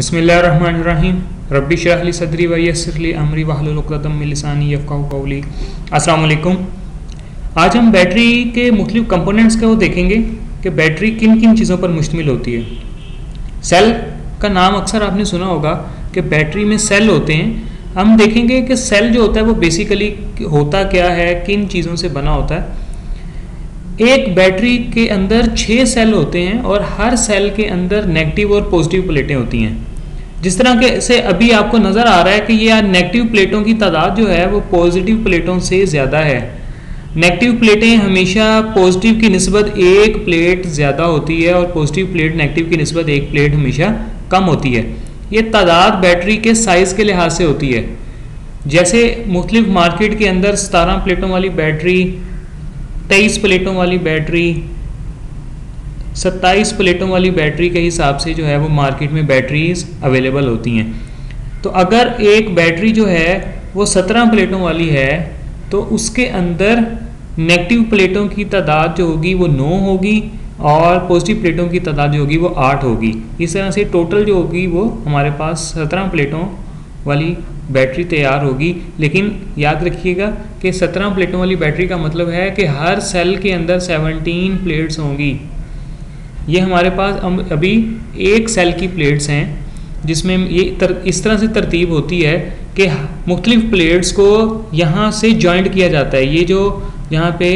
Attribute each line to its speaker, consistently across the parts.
Speaker 1: बिस्मिल्लाहिर्रहमानिर्रहीम रब्बी इश्रह ली सदरी व यस्सिर ली अमरी वहलुल उक़दतम मिन लिसानी यफ़क़हू क़ौली। अस्सलाम वालेकुम। आज हम बैटरी के मुख्तलिफ कंपोनेंट्स को देखेंगे कि बैटरी किन किन चीज़ों पर मुश्तमिल होती है। सेल का नाम अक्सर आपने सुना होगा कि बैटरी में सेल होते हैं। हम देखेंगे कि सेल जो होता है वो बेसिकली होता क्या है, किन चीज़ों से बना होता है। एक बैटरी के अंदर 6 सेल होते हैं और हर सेल के अंदर नेगेटिव और पॉजिटिव प्लेटें होती हैं। जिस तरह के से अभी आपको नज़र आ रहा है कि ये नेगेटिव प्लेटों की तादाद जो है वो पॉजिटिव प्लेटों से ज़्यादा है। नेगेटिव प्लेटें हमेशा पॉजिटिव की निस्बत एक प्लेट ज़्यादा होती है और पॉजिटिव प्लेट नेगेटिव की निस्बत एक प्लेट हमेशा कम होती है। ये तादाद बैटरी के साइज़ के लिहाज से होती है। जैसे मुख्तलिफ मार्केट के अंदर 17 प्लेटों वाली बैटरी, 23 प्लेटों वाली बैटरी, 27 प्लेटों वाली बैटरी के हिसाब से जो है वो मार्केट में बैटरीज अवेलेबल होती हैं। तो अगर एक बैटरी जो है वो 17 प्लेटों वाली है तो उसके अंदर नेगेटिव प्लेटों की तादाद जो होगी वो 9 होगी और पॉजिटिव प्लेटों की तादाद जो होगी वो 8 होगी। इस तरह से टोटल जो होगी वो हमारे पास 17 प्लेटों वाली बैटरी तैयार होगी। लेकिन याद रखिएगा कि 17 प्लेटों वाली बैटरी का मतलब है कि हर सेल के अंदर 17 प्लेट्स होंगी। ये हमारे पास अभी एक सेल की प्लेट्स हैं जिसमें ये इस तरह से तरतीब होती है कि मुख्तलिफ प्लेट्स को यहाँ से जॉइंट किया जाता है। ये जो यहाँ पे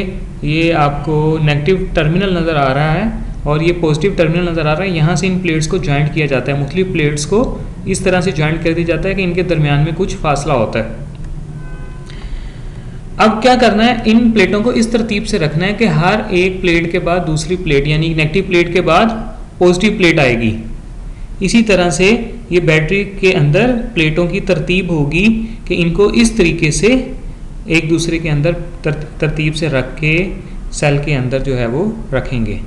Speaker 1: ये आपको नेगेटिव टर्मिनल नज़र आ रहा है और ये पॉजिटिव टर्मिनल नज़र आ रहा है, यहाँ से इन प्लेट्स को जॉइंट किया जाता है। मुख्तलिफ प्लेट्स को इस तरह से जॉइंट कर दिया जाता है कि इनके दरमियान में कुछ फासला होता है। अब क्या करना है, इन प्लेटों को इस तरतीब से रखना है कि हर एक प्लेट के बाद दूसरी प्लेट यानी नेगेटिव प्लेट के बाद पॉजिटिव प्लेट आएगी। इसी तरह से ये बैटरी के अंदर प्लेटों की तरतीब होगी कि इनको इस तरीके से एक दूसरे के अंदर तरतीब से रख के सेल के अंदर जो है वो रखेंगे।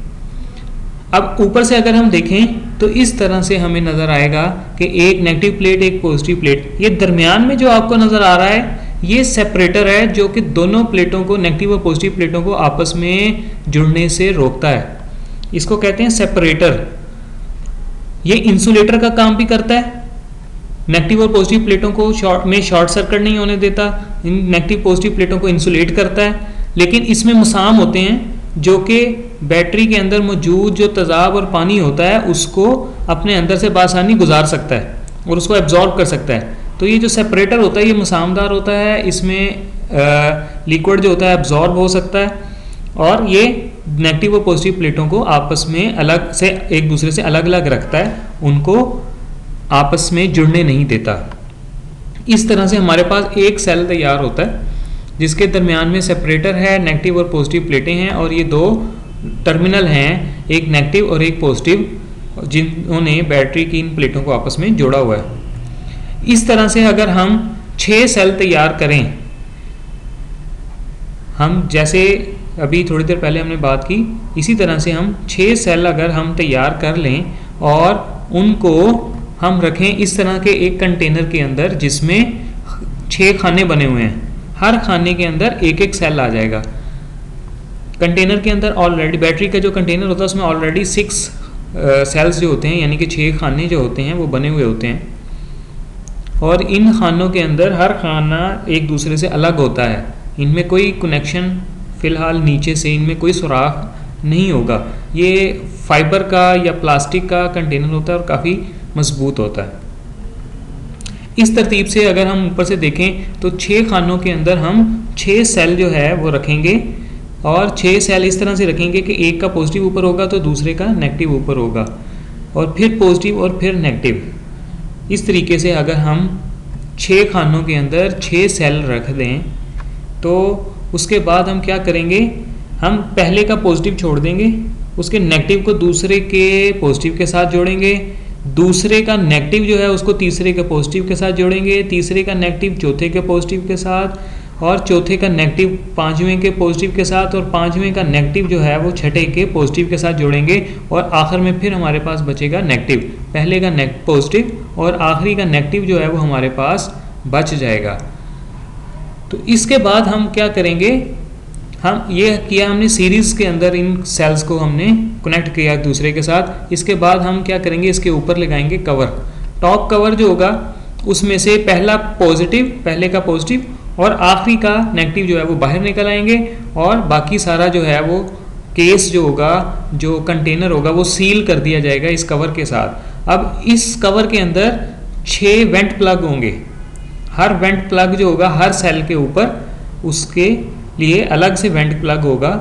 Speaker 1: अब ऊपर से अगर हम देखें तो इस तरह से हमें नज़र आएगा कि एक नेगेटिव प्लेट एक पॉजिटिव प्लेट। ये दरमियान में जो आपको नज़र आ रहा है ये सेपरेटर है जो कि दोनों प्लेटों को, नेगेटिव और पॉजिटिव प्लेटों को आपस में जुड़ने से रोकता है। इसको कहते हैं सेपरेटर। ये इंसुलेटर का काम भी करता है। नेगेटिव और पॉजिटिव प्लेटों को शॉर्ट सर्किट नहीं होने देता, इन नेगेटिव पॉजिटिव प्लेटों को इंसुलेट करता है। लेकिन इसमें मसाम होते हैं जो कि बैटरी के अंदर मौजूद जो तेजाब और पानी होता है उसको अपने अंदर से बासानी गुजार सकता है और उसको एब्जॉर्ब कर सकता है। तो ये जो सेपरेटर होता है ये मसामदार होता है, इसमें लिक्विड जो होता है एब्जॉर्ब हो सकता है और ये नेगेटिव और पॉजिटिव प्लेटों को आपस में अलग से एक दूसरे से अलग अलग रखता है, उनको आपस में जुड़ने नहीं देता। इस तरह से हमारे पास एक सेल तैयार होता है जिसके दरमियान में सेपरेटर है, नेगेटिव और पॉजिटिव प्लेटें हैं और ये दो टर्मिनल हैं, एक नेगेटिव और एक पॉजिटिव, जिन्होंने बैटरी की इन प्लेटों को आपस में जोड़ा हुआ है। इस तरह से अगर हम 6 सेल तैयार करें, हम जैसे अभी थोड़ी देर पहले हमने बात की, इसी तरह से हम 6 सेल अगर हम तैयार कर लें और उनको हम रखें इस तरह के एक कंटेनर के अंदर जिसमें 6 खाने बने हुए हैं, हर खाने के अंदर एक एक सेल आ जाएगा। कंटेनर के अंदर ऑलरेडी बैटरी का जो कंटेनर होता है उसमें ऑलरेडी 6 सेल्स जो होते हैं यानी कि 6 खाने जो होते हैं वो बने हुए होते हैं और इन खानों के अंदर हर खाना एक दूसरे से अलग होता है। इनमें कोई कनेक्शन फ़िलहाल नीचे से इनमें कोई सुराख नहीं होगा। ये फाइबर का या प्लास्टिक का कंटेनर होता है और काफ़ी मजबूत होता है। इस तरतीब से अगर हम ऊपर से देखें तो 6 खानों के अंदर हम 6 सेल जो है वो रखेंगे और 6 सेल इस तरह से रखेंगे कि एक का पॉजिटिव ऊपर होगा तो दूसरे का नेगेटिव ऊपर होगा और फिर पॉजिटिव और फिर नेगेटिव। इस तरीके से अगर हम 6 खानों के अंदर 6 सेल रख दें तो उसके बाद हम क्या करेंगे, हम पहले का पॉजिटिव छोड़ देंगे, उसके नेगेटिव को दूसरे के पॉजिटिव के साथ जोड़ेंगे, दूसरे का नेगेटिव जो है उसको तीसरे के पॉजिटिव के साथ जोड़ेंगे, तीसरे का नेगेटिव चौथे के पॉजिटिव के साथ और चौथे का नेगेटिव पांचवें के पॉजिटिव के साथ और पांचवें का नेगेटिव जो है वो छठे के पॉजिटिव के साथ जोड़ेंगे और आखिर में फिर हमारे पास बचेगा नेगेटिव। पहले का पॉजिटिव और आखिरी का नेगेटिव जो है वो हमारे पास बच जाएगा। तो इसके बाद हम क्या करेंगे, हम ये किया हमने सीरीज़ के अंदर इन सेल्स को हमने कनेक्ट किया दूसरे के साथ। इसके बाद हम क्या करेंगे, इसके ऊपर लगाएंगे कवर। टॉप कवर जो होगा उसमें से पहले का पॉजिटिव और आखिरी का नेगेटिव जो है वो बाहर निकल आएंगे, और बाकी सारा जो है वो केस जो होगा, जो कंटेनर होगा, वो सील कर दिया जाएगा इस कवर के साथ। अब इस कवर के अंदर 6 वेंट प्लग होंगे। हर वेंट प्लग जो होगा हर सेल के ऊपर उसके लिए अलग से वेंट प्लग होगा,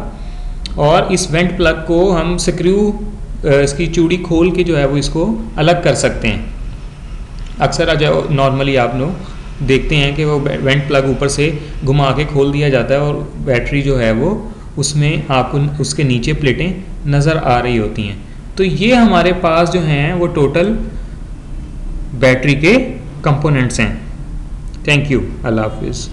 Speaker 1: और इस वेंट प्लग को हम इसकी चूड़ी खोल के जो है वो इसको अलग कर सकते हैं। अक्सर नॉर्मली आप लोग देखते हैं कि वो वेंट प्लग ऊपर से घुमा के खोल दिया जाता है, और बैटरी जो है वो उसमें आपको उसके नीचे प्लेटें नज़र आ रही होती हैं। तो ये हमारे पास जो हैं वो टोटल बैटरी के कंपोनेंट्स हैं। थैंक यू, अल्लाह हाफिज़।